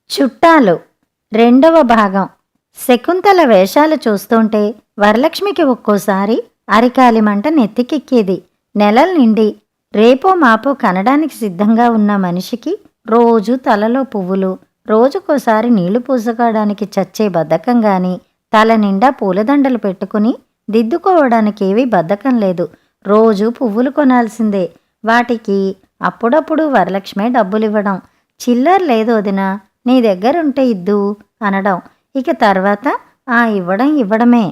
చుట్టాలు రెండవ భాగం. శకుంతల వేషాలు చూస్తుంటే వరలక్ష్మికి ఒక్కోసారి అరికాలి మంట నెత్తికెక్కేది. నెలల నిండి రేపో మాపో కనడానికి సిద్ధంగా ఉన్న మనిషికి రోజు తలలో పువ్వులు, రోజుకోసారి నీళ్లు పూసుకోవడానికి చచ్చే బద్ధకం గాని, తల నిండా పూలదండలు పెట్టుకుని దిద్దుకోవడానికేవీ బద్ధకం లేదు. రోజు పువ్వులు కొనాల్సిందే. వాటికి అప్పుడప్పుడు వరలక్ష్మే డబ్బులివ్వడం. చిల్లర లేదు వదినా, నీ దగ్గరుంటే ఇద్దు అనడం. ఇక తర్వాత ఇవ్వడమే.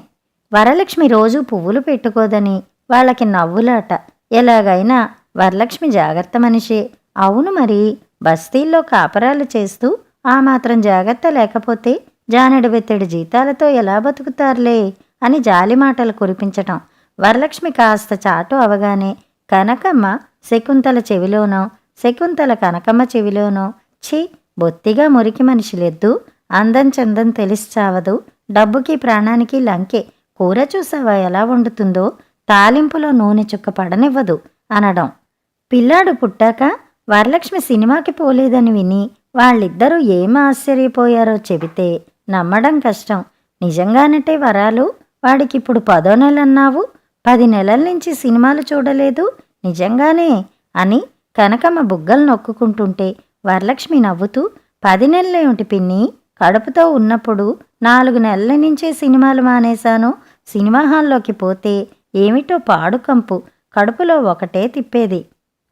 వరలక్ష్మి రోజు పువ్వులు పెట్టుకోదని వాళ్ళకి నవ్వులాట. ఎలాగైనా వరలక్ష్మి జాగ్రత్త మనిషే. అవును మరి, బస్తీల్లో కాపరాలు చేస్తూ ఆ మాత్రం జాగ్రత్త లేకపోతే జానెడు బెత్తెడు జీతాలతో ఎలా బతుకుతారులే అని జాలి మాటలు కురిపించటం. వరలక్ష్మి కాస్త చాటు అవగానే కనకమ్మ శకుంతల చెవిలోనో, శకుంతల కనకమ్మ చెవిలోనో, ఛీ బొత్తిగా మురికి మనిషిలెద్దు, అందం చందం తెలిసి చావదు, డబ్బుకి ప్రాణానికి లంకే, కూర చూసావా ఎలా వండుతుందో, తాలింపులో నూనె చుక్క పడనివ్వదు అనడం. పిల్లాడు పుట్టాక వరలక్ష్మి సినిమాకి పోలేదని విని వాళ్ళిద్దరూ ఏం ఆశ్చర్యపోయారో చెబితే నమ్మడం కష్టం. నిజంగానటే వరాలు, వాడికిప్పుడు 10వ నెలన్నావు, 10 నెలల నుంచి సినిమాలు చూడలేదు, నిజంగానే అని కనకమ్మ బుగ్గలు నొక్కుకుంటుంటే వరలక్ష్మి నవ్వుతూ, 10 నెలలేమిటి పిన్ని, కడుపుతో ఉన్నప్పుడు 4 నెలల నుంచే సినిమాలు మానేశాను. సినిమా హాల్లోకి పోతే ఏమిటో పాడుకంపు, కడుపులో ఒకటే తిప్పేది.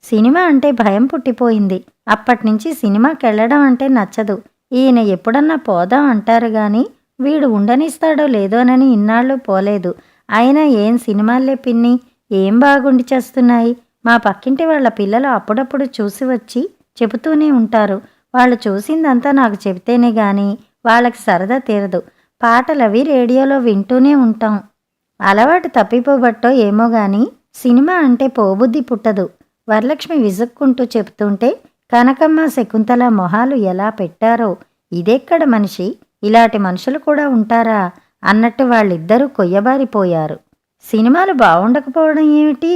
సినిమా అంటే భయం పుట్టిపోయింది. అప్పటినుంచి సినిమాకెళ్ళడం అంటే నచ్చదు. ఈయన ఎప్పుడన్నా పోదాం అంటారు గాని వీడు ఉండనిస్తాడో లేదోనని ఇన్నాళ్ళు పోలేదు. అయినా ఏం సినిమాల్లే పిన్ని, ఏం బాగుండి చేస్తున్నాయి. మా పక్కింటి వాళ్ళ పిల్లలు అప్పుడప్పుడు చూసి వచ్చి చెబుతూనే ఉంటారు. వాళ్ళు చూసిందంతా నాకు చెబితేనే గాని వాళ్ళకి సరదా తీరదు. పాటలవి రేడియోలో వింటూనే ఉంటాం. అలవాటు తప్పిపోబట్టో ఏమో గాని సినిమా అంటే పోబుద్ధి పుట్టదు. వరలక్ష్మి విసుక్కుంటూ చెబుతుంటే కనకమ్మ శకుంతల మొహాలు ఎలా పెట్టారో. ఇదెక్కడ మనిషి, ఇలాంటి మనుషులు కూడా ఉంటారా అన్నట్టు వాళ్ళిద్దరూ కొయ్యబారిపోయారు. సినిమాలు బావుండకపోవడం ఏమిటి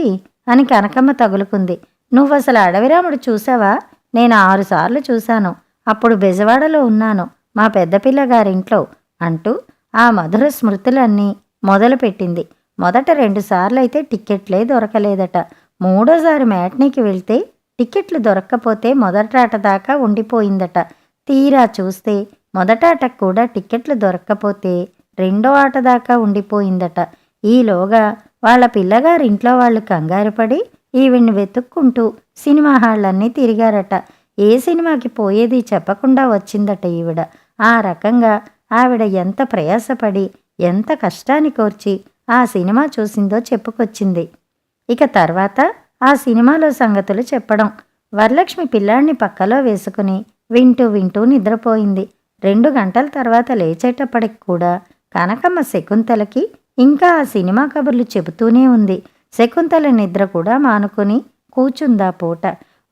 అని కనకమ్మ తగులుకుంది. నువ్వసలు అడవిరాముడు చూసావా? నేను 6 సార్లు చూశాను. అప్పుడు బెజవాడలో ఉన్నాను, మా పెద్దపిల్లగారింట్లో అంటూ ఆ మధుర స్మృతులన్నీ మొదలుపెట్టింది. మొదట 2 సార్లయితే టిక్కెట్లే దొరకలేదట. 3ఓసారి మ్యాట్నీకి వెళ్తే టిక్కెట్లు దొరక్కపోతే మొదటాట దాకా ఉండిపోయిందట. తీరా చూస్తే మొదటాటకు కూడా టిక్కెట్లు దొరక్కపోతే 2వ ఆట దాకా ఉండిపోయిందట. ఈలోగా వాళ్ళ పిల్లగారింట్లో వాళ్ళు కంగారుపడి ఈవిడ్ని వెతుక్కుంటూ సినిమా హాళ్ళన్నీ తిరిగారట. ఏ సినిమాకి పోయేది చెప్పకుండా వచ్చిందట ఈవిడ. ఆ రకంగా ఆవిడ ఎంత ప్రయాసపడి, ఎంత కష్టాన్ని కోర్చి ఆ సినిమా చూసిందో చెప్పుకొచ్చింది. ఇక తర్వాత ఆ సినిమాలో సంగతులు చెప్పడం. వరలక్ష్మి పిల్లాడిని పక్కలో వేసుకుని వింటూ నిద్రపోయింది. 2 గంటల తర్వాత లేచేటప్పటికి కూడా కనకమ్మ శకుంతలకి ఇంకా ఆ సినిమా కబుర్లు చెబుతూనే ఉంది. శకుంతల నిద్ర కూడా మానుకొని కూచుందా పూట.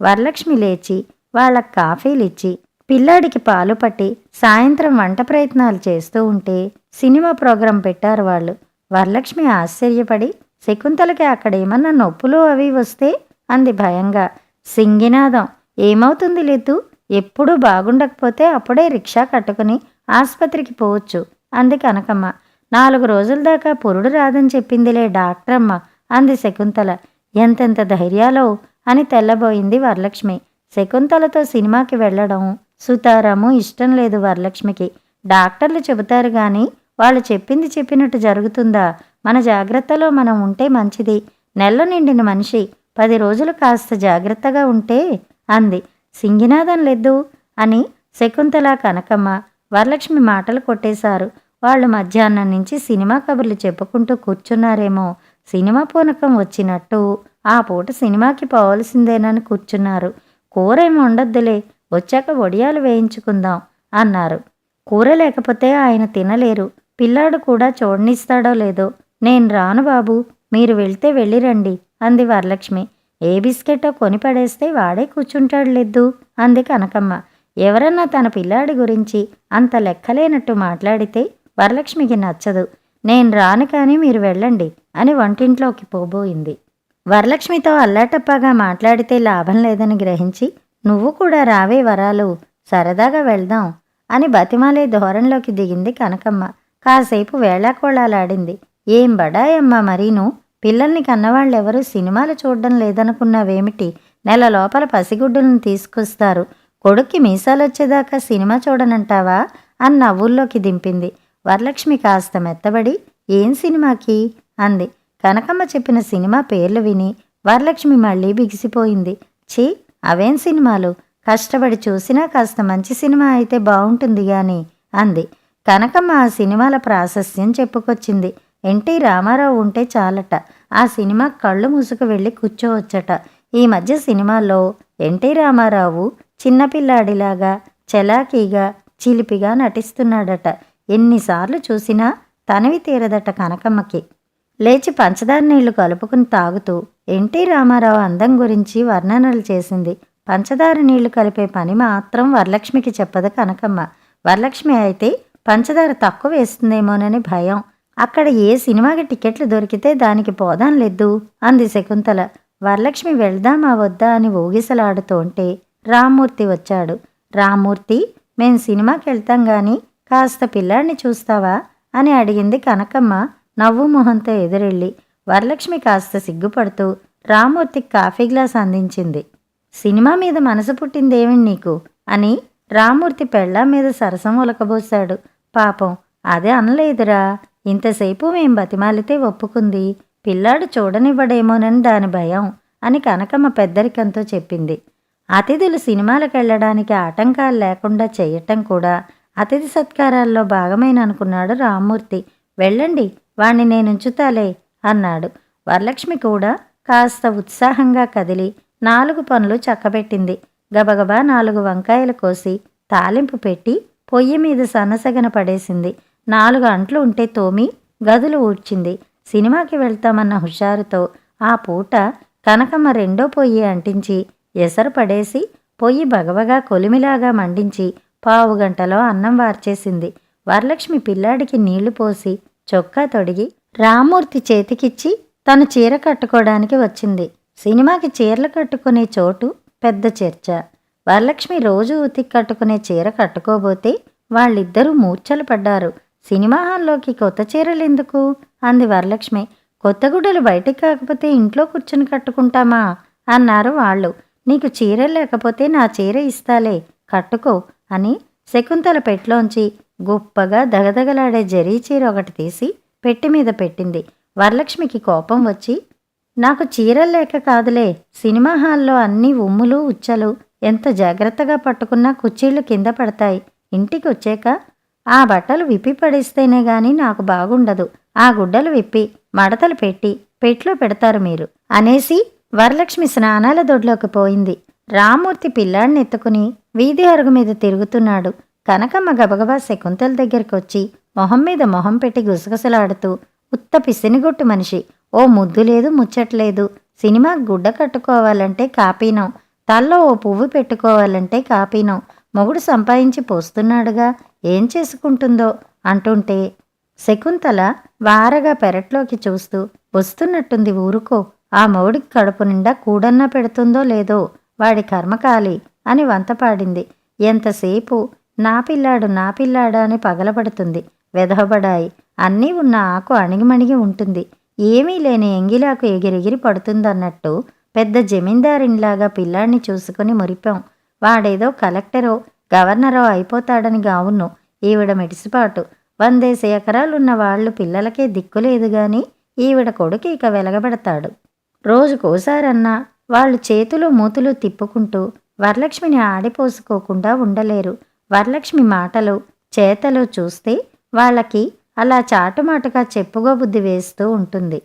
వరలక్ష్మి లేచి వాళ్ళకి కాఫీలిచ్చి పిల్లాడికి పాలు పట్టి సాయంత్రం వంట ప్రయత్నాలు చేస్తూ ఉంటే సినిమా ప్రోగ్రాం పెట్టారు వాళ్ళు. వరలక్ష్మి ఆశ్చర్యపడి శకుంతలకి అక్కడేమన్నా నొప్పులు అవి వస్తే అంది భయంగా. సింగినాదం ఏమవుతుంది లేదు, ఎప్పుడూ బాగుండకపోతే అప్పుడే రిక్షా కట్టుకుని ఆస్పత్రికి పోవచ్చు అంది కనకమ్మ. 4 రోజుల దాకా పురుడు రాదని చెప్పిందిలే డాక్టరమ్మ అంది శకుంతల. ఎంతెంత ధైర్యాలో అని తెల్లబోయింది వరలక్ష్మి. శకుంతలతో సినిమాకి వెళ్లడం సుతారాము ఇష్టం లేదు వరలక్ష్మికి. డాక్టర్లు చెబుతారు గాని వాళ్ళు చెప్పింది చెప్పినట్టు జరుగుతుందా? మన జాగ్రత్తలో మనం ఉంటే మంచిది. నెల నిండిన మనిషి 10 రోజులు కాస్త జాగ్రత్తగా ఉంటే అంది. సింగినాదం లేదు అని శకుంతల కనకమ్మ వరలక్ష్మి మాటలు కొట్టేశారు. వాళ్ళు మధ్యాహ్నం నుంచి సినిమా కబుర్లు చెప్పుకుంటూ కూర్చున్నారేమో. సినిమా పూనకం వచ్చినట్టు ఆ పూట సినిమాకి పోవలసిందేనని కూర్చున్నారు. కూర ఏమి ఉండొద్దులే, వచ్చాక వడియాలు వేయించుకుందాం అన్నారు. కూర లేకపోతే ఆయన తినలేరు. పిల్లాడు కూడా చూడనిస్తాడో లేదో. నేను రాను బాబు, మీరు వెళ్తే వెళ్ళిరండి అంది వరలక్ష్మి. ఏ బిస్కెటో కొని పడేస్తే వాడే కూర్చుంటాడు లేదు అంది కనకమ్మ. ఎవరన్నా తన పిల్లాడి గురించి అంత లెక్కలేనట్టు మాట్లాడితే వరలక్ష్మికి నచ్చదు. నేను రాను కానీ మీరు వెళ్ళండి అని వంటింట్లోకి పోబోయింది. వరలక్ష్మితో అల్లాటప్పగా మాట్లాడితే లాభం లేదని గ్రహించి, నువ్వు కూడా రావే వరాలు, సరదాగా వెళ్దాం అని బతిమాలే ధోరణిలోకి దిగింది కనకమ్మ. కాసేపు వేళాకోళాలాడింది. ఏం బడాయమ్మ మరీను, పిల్లల్ని కన్నవాళ్ళెవరూ సినిమాలు చూడ్డం లేదనుకున్నావేమిటి? నెల లోపల పసిగుడ్డులను తీసుకొస్తారు, కొడుక్కి మీసాలొచ్చేదాకా సినిమా చూడనంటావా అని నవ్వుల్లోకి దింపింది. వరలక్ష్మి కాస్త మెత్తబడి, ఏం సినిమాకి అంది. కనకమ్మ చెప్పిన సినిమా పేర్లు విని వరలక్ష్మి మళ్ళీ బిగిసిపోయింది. ఛీ, అవేం సినిమాలు, కష్టపడి చూసినా కాస్త మంచి సినిమా అయితే బావుంటుంది గాని అంది. కనకమ్మ ఆ సినిమాల ప్రాశస్యం చెప్పుకొచ్చింది. ఎన్టీ రామారావు ఉంటే చాలట, ఆ సినిమా కళ్ళు మూసుకు వెళ్ళి కూర్చోవచ్చట. ఈ మధ్య సినిమాల్లో ఎన్టీ రామారావు చిన్నపిల్లాడిలాగా చలాకీగా చిలిపిగా నటిస్తున్నాడట. ఎన్నిసార్లు చూసినా తనివి తీరదట కనకమ్మకి. లేచి పంచదార నీళ్లు కలుపుకుని తాగుతూ ఎన్టీ రామారావు అందం గురించి వర్ణనలు చేసింది. పంచదార నీళ్లు కలిపే పని మాత్రం వరలక్ష్మికి చెప్పదు కనకమ్మ. వరలక్ష్మి అయితే పంచదార తక్కువ వేస్తుందేమోనని భయం. అక్కడ ఏ సినిమాకి టికెట్లు దొరికితే దానికి పోదాం లేదు అంది శకుంతల. వరలక్ష్మి వెళ్దామా వద్దా అని ఊగిసలాడుతోంటే రామ్మూర్తి వచ్చాడు. రామ్మూర్తి, మేం సినిమాకి వెళ్తాం గాని కాస్త పిల్లాడిని చూస్తావా అని అడిగింది కనకమ్మ నవ్వు మొహంతో ఎదురెళ్ళి. వరలక్ష్మి కాస్త సిగ్గుపడుతూ రామ్మూర్తికి కాఫీ గ్లాస్ అందించింది. సినిమా మీద మనసు పుట్టిందేమి నీకు అని రామ్మూర్తి పెళ్ళాం మీద సరసం ఒలకబోశాడు. పాపం అదే అనలేదురా, ఇంతసేపు మేం బతిమాలితే ఒప్పుకుంది, పిల్లాడు చూడనివ్వడేమోనని దాని భయం అని కనకమ్మ పెద్దరికంతో చెప్పింది. అతిథులు సినిమాలకెళ్ళడానికి ఆటంకాలు లేకుండా చేయటం కూడా అతిథి సత్కారాల్లో భాగమేననుకున్నాడు రామ్మూర్తి. వెళ్ళండి, వాణ్ణి నేనుంచుతాలే అన్నాడు. వరలక్ష్మి కూడా కాస్త ఉత్సాహంగా కదిలి 4 పనులు చక్కబెట్టింది. గబగబా 4 వంకాయలు కోసి తాలింపు పెట్టి పొయ్యి మీద సన్నసగన పడేసింది. 4 అంట్లు ఉంటే తోమి గదులు ఊడ్చింది. సినిమాకి వెళ్తామన్న హుషారుతో ఆ పూట కనకమ్మ రెండో పొయ్యి అంటించి ఎసరు పడేసి పొయ్యి బగబగా కొలిమిలాగా మండించి 15 గంటలో అన్నం వార్చేసింది. వరలక్ష్మి పిల్లాడికి నీళ్లు పోసి చొక్కా తొడిగి రామ్మూర్తి చేతికిచ్చి తను చీర కట్టుకోవడానికి వచ్చింది. సినిమాకి చీరలు కట్టుకునే చోటు పెద్ద చర్చ. వరలక్ష్మి రోజు ఉతికి కట్టుకునే చీర కట్టుకోబోతే వాళ్ళిద్దరూ మూర్ఛలు పడ్డారు. సినిమా హాల్లోకి కొత్త చీరలెందుకు అంది వరలక్ష్మి. కొత్త గుడ్డలు బయటికి కాకపోతే ఇంట్లో కూర్చుని కట్టుకుంటామా అన్నారు వాళ్ళు. నీకు చీర లేకపోతే నా చీర ఇస్తాలే, కట్టుకో అని శకుంతల పెట్లోంచి గొప్పగా దగదగలాడే జరీ చీర ఒకటి తీసి పెట్టి మీద పెట్టింది. వరలక్ష్మికి కోపం వచ్చి, నాకు చీరలు లేక కాదులే, సినిమా హాల్లో అన్నీ ఉమ్ములు ఉచ్చలు, ఎంత జాగ్రత్తగా పట్టుకున్నా కుర్చీళ్ళు కింద పడతాయి. ఇంటికి వచ్చాక ఆ బట్టలు విప్పి పడేస్తేనే గాని నాకు బాగుండదు. ఆ గుడ్డలు విప్పి మడతలు పెట్టి పెట్లో పెడతారు మీరు అనేసి వరలక్ష్మి స్నానాల దొడ్లోకి పోయింది. రామ్మూర్తి పిల్లాడిని ఎత్తుకుని వీధి అరుగు మీద తిరుగుతున్నాడు. కనకమ్మ గబగబా శకుంతల దగ్గరికి వచ్చి మొహం మీద మొహం పెట్టి గుసగుసలాడుతూ, ఉత్త పిసినిగొట్టు మనిషి, ఓ ముద్దు లేదు ముచ్చట్లేదు, సినిమా గుడ్డ కట్టుకోవాలంటే కాపీనం, తల్లో ఓ పువ్వు పెట్టుకోవాలంటే కాపీనం, మొగుడు సంపాదించి పోస్తున్నాడుగా, ఏం చేసుకుంటుందో అంటుంటే శకుంతల వారగా పెరట్లోకి చూస్తూ, వస్తున్నట్టుంది ఊరుకో, ఆ మొగుడికి కడుపు నిండా కూడన్నా పెడుతుందో లేదో, వాడి కర్మకాలి అని వంతపాడింది. ఎంతసేపు నా పిల్లాడు నా పిల్లాడా అని పగలబడుతుంది. వెధవబడాయి, అన్నీ ఉన్న ఆకు అణిగిమణిగి ఉంటుంది, ఏమీ లేని ఎంగిలాకు ఎగిరెగిరి పడుతుందన్నట్టు పెద్ద జమీందారినిలాగా పిల్లాడిని చూసుకుని మురిపాం. వాడేదో కలెక్టరో గవర్నరో అయిపోతాడని గావును ఈవిడ మెడిసిపాటు. 100 ఎకరాలున్న వాళ్ళు పిల్లలకే దిక్కులేదు గాని ఈవిడ కొడుకు ఇక వెలగబెడతాడు. రోజుకోసారన్నా వాళ్ళు చేతులు మూతులు తిప్పుకుంటూ వరలక్ష్మిని ఆడిపోసుకోకుండా ఉండలేరు. వరలక్ష్మి మాటలు చేతలు చూస్తే వాళ్ళకి అలా చాటుమాటుగా చెప్పుకోబుద్ధి వేస్తూ ఉంటుంది.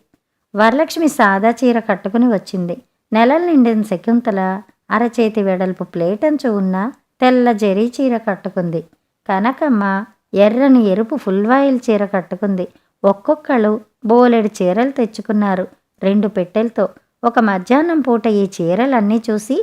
వరలక్ష్మి సాదా చీర కట్టుకుని వచ్చింది. నెలలు నిండిన శకుంతల అరచేతి వెడల్పు ప్లేటంచు ఉన్న తెల్ల జరీ చీర కట్టుకుంది. కనకమ్మ ఎర్రని ఎరుపు ఫుల్వాయిల్ చీర కట్టుకుంది. ఒక్కొక్కళ్ళు బోలెడు చీరలు తెచ్చుకున్నారు 2 పెట్టెలతో. ఒక మధ్యాహ్నం పూట ఈ చీరలన్నీ చూసి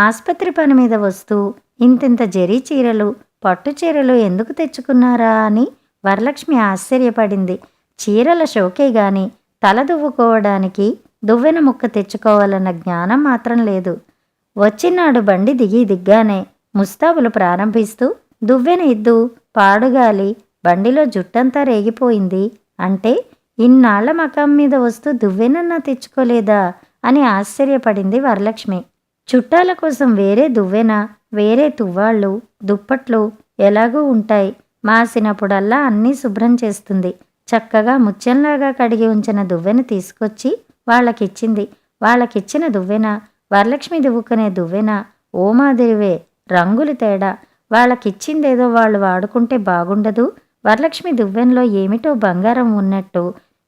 ఆస్పత్రి పని మీద వస్తూ ఇంతింత జరీ చీరలు పట్టు చీరలు ఎందుకు తెచ్చుకున్నారా అని వరలక్ష్మి ఆశ్చర్యపడింది. చీరల షోకే గాని తల దువ్వుకోవడానికి దువ్వెన ముక్క తెచ్చుకోవాలన్న జ్ఞానం మాత్రం లేదు. వచ్చినాడు బండి దిగ్గానే ముస్తాబులు ప్రారంభిస్తూ దువ్వెన ఇద్దు, పాడుగాలి, బండిలో జుట్టంతా రేగిపోయింది అంటే ఇన్నాళ్ల మకాం మీద వస్తూ దువ్వెనన్నా తెచ్చుకోలేదా అని ఆశ్చర్యపడింది వరలక్ష్మి. చుట్టాల కోసం వేరే దువ్వెన, వేరే తువ్వాళ్ళు, దుప్పట్లు ఎలాగూ ఉంటాయి. మాసినప్పుడల్లా అన్నీ శుభ్రం చేస్తుంది. చక్కగా ముత్యంలాగా కడిగి ఉంచిన దువ్వెన తీసుకొచ్చి వాళ్ళకిచ్చింది. వాళ్ళకిచ్చిన దువ్వెన వరలక్ష్మి దువ్వుకునే దువ్వెన ఓ మాదిరివే, రంగులు తేడా. వాళ్ళకిచ్చిందేదో వాళ్ళు వాడుకుంటే బాగుండదు. వరలక్ష్మి దువ్వెనలో ఏమిటో బంగారం ఉన్నట్టు,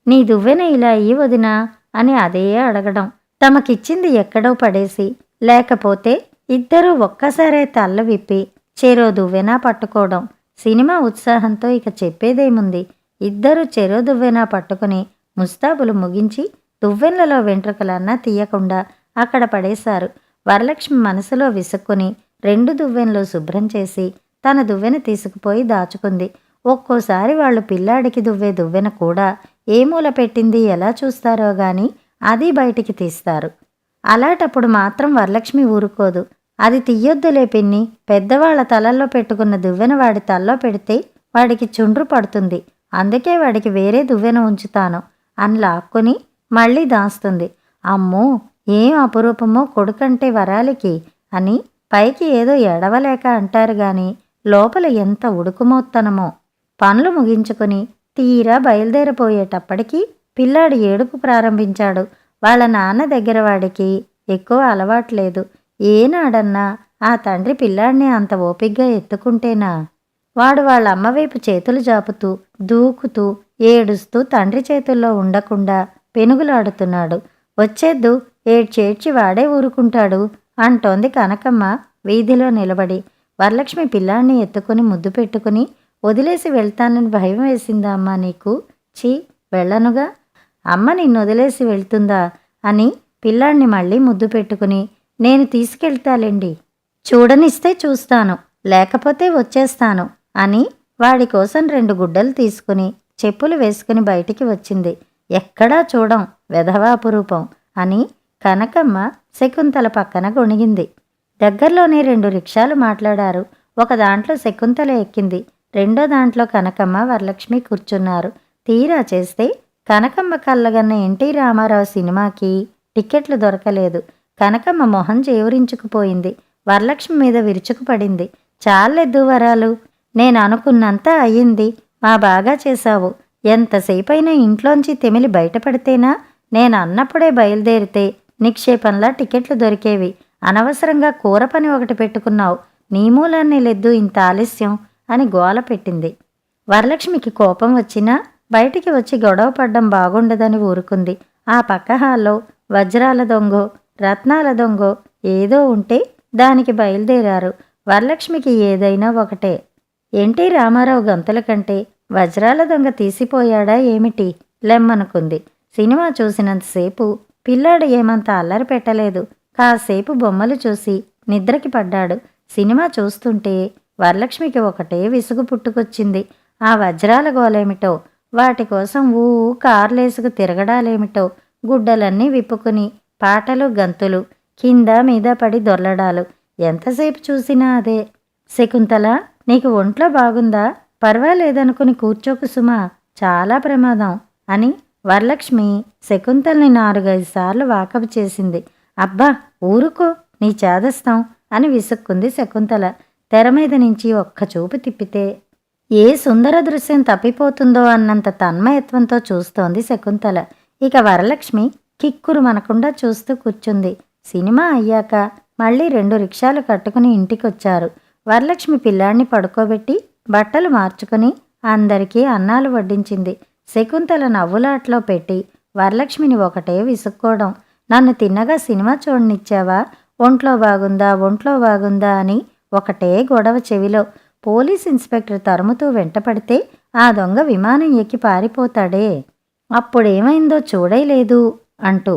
నీ దువ్వెన ఇలా అయ్యి వదినా అని అదే అడగడం. తమకిచ్చింది ఎక్కడో పడేసి, లేకపోతే ఇద్దరూ ఒక్కసారే తల్ల విప్పి చెరో దువ్వెనా పట్టుకోవడం. సినిమా ఉత్సాహంతో ఇక చెప్పేదేముంది. ఇద్దరూ చెరో దువ్వెనా పట్టుకుని ముస్తాబులు ముగించి దువ్వెనలలో వెంట్రుకలన్నా తీయకుండా అక్కడ పడేశారు. వరలక్ష్మి మనసులో విసుక్కుని 2 దువ్వెనలు శుభ్రం చేసి తన దువ్వెన తీసుకుపోయి దాచుకుంది. ఒక్కోసారి వాళ్ళు పిల్లాడికి దువ్వే దువ్వెన కూడా ఏ మూల పెట్టింది ఎలా చూస్తారో గాని అది బయటికి తీస్తారు. అలాంటప్పుడు మాత్రం వరలక్ష్మి ఊరుకోదు. అది తీయొద్దులే పిన్ని, పెద్దవాళ్ల తలల్లో పెట్టుకున్న దువ్వెన వాడి తల్లో పెడితే వాడికి చుండ్రు పడుతుంది, అందుకే వాడికి వేరే దువ్వెన ఉంచుతాను అని లాక్కుని మళ్ళీ దాస్తుంది. అమ్మో, ఏం అపురూపమో కొడుకంటే వరాలికి అని పైకి ఏదో ఎడవలేక అంటారు గాని లోపల ఎంత ఉడుకుమోత్తనమో. పనులు ముగించుకుని తీరా బయలుదేరిపోయేటప్పటికీ పిల్లాడు ఏడుపు ప్రారంభించాడు. వాళ్ళ నాన్న దగ్గర వాడికి ఎక్కువ అలవాట్లేదు. ఏనాడన్నా ఆ తండ్రి పిల్లాడిని అంత ఓపిగ్గా ఎత్తుకుంటేనా? వాడు వాళ్ళ అమ్మవైపు చేతులు జాపుతూ దూకుతూ ఏడుస్తూ తండ్రి చేతుల్లో ఉండకుండా పెనుగులాడుతున్నాడు. వచ్చేద్దు, ఏడ్చేడ్చి వాడే ఊరుకుంటాడు అంటోంది కనకమ్మ వీధిలో నిలబడి. వరలక్ష్మి పిల్లాడిని ఎత్తుకుని ముద్దు పెట్టుకుని, వదిలేసి వెళ్తానని భయం వేసిందా అమ్మా నీకు? చీ, వెళ్ళనుగా. అమ్మ నిన్ను వదిలేసి వెళ్తుందా అని పిల్లాడిని మళ్ళీ ముద్దు పెట్టుకుని, నేను తీసుకెళ్తాలేండి, చూడనిస్తే చూస్తాను, లేకపోతే వచ్చేస్తాను అని వాడి కోసం 2 గుడ్డలు తీసుకుని చెప్పులు వేసుకుని బయటికి వచ్చింది. ఎక్కడా చూడం వెధవాపురూపం అని కనకమ్మ శకుంతల పక్కన గొణిగింది. దగ్గరలోనే 2 రిక్షాలు మాట్లాడారు. ఒక దాంట్లో శకుంతల ఎక్కింది, రెండో దాంట్లో కనకమ్మ వరలక్ష్మి కూర్చున్నారు. తీరా చేస్తే కనకమ్మ కళ్ళగన్న ఎన్టీ రామారావు సినిమాకి టిక్కెట్లు దొరకలేదు. కనకమ్మ మొహం చేవురించుకుపోయింది. వరలక్ష్మి మీద విరుచుకుపడింది. చాలెద్దు వరాలు, నేను అనుకున్నంత అయ్యింది. మా బాగా చేశావు. ఎంతసేపైనా ఇంట్లోంచి తెమిలి బయటపడితేనా? నేను అన్నప్పుడే బయలుదేరితే నిక్షేపంలా టికెట్లు దొరికేవి. అనవసరంగా కూర పని ఒకటి పెట్టుకున్నావు. నీ మూలాన్ని లెద్దు ఇంత ఆలస్యం అని గోల పెట్టింది. వరలక్ష్మికి కోపం వచ్చినా బయటికి వచ్చి గొడవ పడ్డం బాగుండదని ఊరుకుంది. ఆ పక్క హాల్లో వజ్రాల దొంగో రత్నాల దొంగో ఏదో ఉంటే దానికి బయలుదేరారు. వరలక్ష్మికి ఏదైనా ఒకటే. ఎన్టీ రామారావు గంతుల కంటే వజ్రాల దొంగ తీసిపోయాడా ఏమిటి లెమ్మనుకుంది. సినిమా చూసినంతసేపు పిల్లాడు ఏమంత అల్లరి పెట్టలేదు. కాసేపు బొమ్మలు చూసి నిద్రకి పడ్డాడు. సినిమా చూస్తుంటే వరలక్ష్మికి ఒకటే విసుగు పుట్టుకొచ్చింది. ఆ వజ్రాల గోలేమిటో, వాటి కోసం కార్లేసుకు తిరగడాలేమిటో, గుడ్డలన్నీ విప్పుకుని పాటలు గంతులు, కింద మీద పడి దొర్లడాలు, ఎంతసేపు చూసినా అదే. శకుంతల, నీకు ఒంట్లో బాగుందా? పర్వాలేదనుకుని కూర్చోకు సుమా, చాలా ప్రమాదం అని వరలక్ష్మి శకుంతల్ని 4-5 సార్లు వాకపు చేసింది. అబ్బా ఊరుకో, నీ చేదస్తాం అని విసుక్కుంది శకుంతల. తెర మీద నుంచి ఒక్క చూపు తిప్పితే ఏ సుందర దృశ్యం తప్పిపోతుందో అన్నంత తన్మయత్వంతో చూస్తోంది శకుంతల. ఇక వరలక్ష్మి కిక్కురు మనకుండా చూస్తూ కూర్చుంది. సినిమా అయ్యాక మళ్ళీ 2 రిక్షాలు కట్టుకుని ఇంటికొచ్చారు. వరలక్ష్మి పిల్లాడిని పడుకోబెట్టి బట్టలు మార్చుకుని అందరికీ అన్నాలు వడ్డించింది. శకుంతల నవ్వులాట్లో పెట్టి వరలక్ష్మిని ఒకటే విసుక్కోవడం. నన్ను తిన్నగా సినిమా చూడనిచ్చావా? ఒంట్లో బాగుందా అని ఒకటే గొడవ చెవిలో. పోలీస్ ఇన్స్పెక్టర్ తరుముతూ వెంటపడితే ఆ దొంగ విమానం ఎక్కి పారిపోతాడే, అప్పుడేమైందో చూడలేదు అంటూ.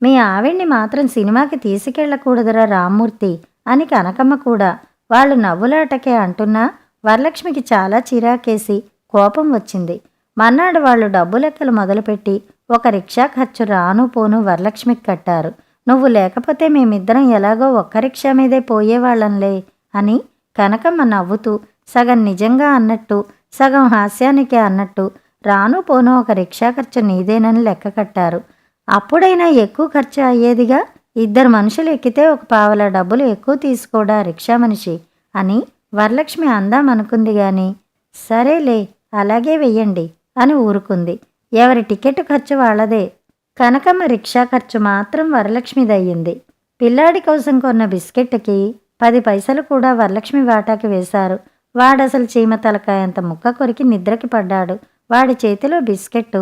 మీ ఆవిడ్ని మాత్రం సినిమాకి తీసుకెళ్లకూడదురా రామ్మూర్తి అని కనకమ్మ కూడా. వాళ్ళు నవ్వులాటకే అంటున్నా వరలక్ష్మికి చాలా చిరాకేసి కోపం వచ్చింది. మర్నాడు వాళ్ళు డబ్బు లెక్కలు మొదలుపెట్టి ఒక రిక్షా ఖర్చు రాను పోను వరలక్ష్మికి కట్టారు. నువ్వు లేకపోతే మేమిద్దరం ఎలాగో ఒక్క రిక్షా మీదే పోయేవాళ్ళంలే అని కనకమ్మ నవ్వుతూ సగం నిజంగా అన్నట్టు సగం హాస్యానికే అన్నట్టు రాను పోను ఒక రిక్షా ఖర్చు నీదేనని లెక్క కట్టారు. అప్పుడైనా ఎక్కువ ఖర్చు అయ్యేదిగా. ఇద్దరు మనుషులు ఎక్కితే ఒక పావలా డబ్బులు ఎక్కువ తీసుకోడా రిక్షా మనిషి అని వరలక్ష్మి అందామనుకుంది గాని సరేలే అలాగే వెయ్యండి అని ఊరుకుంది. ఎవరి టికెట్ ఖర్చు వాళ్ళదే. కనకమ్మ రిక్షా ఖర్చు మాత్రం వరలక్ష్మిదయ్యింది. పిల్లాడి కోసం కొన్న బిస్కెట్కి 10 పైసలు కూడా వరలక్ష్మి వాటాకి వేశారు. వాడసలు చీమ తలకాయంత ముక్క కొరికి నిద్రకి పడ్డాడు. వాడి చేతిలో బిస్కెట్టు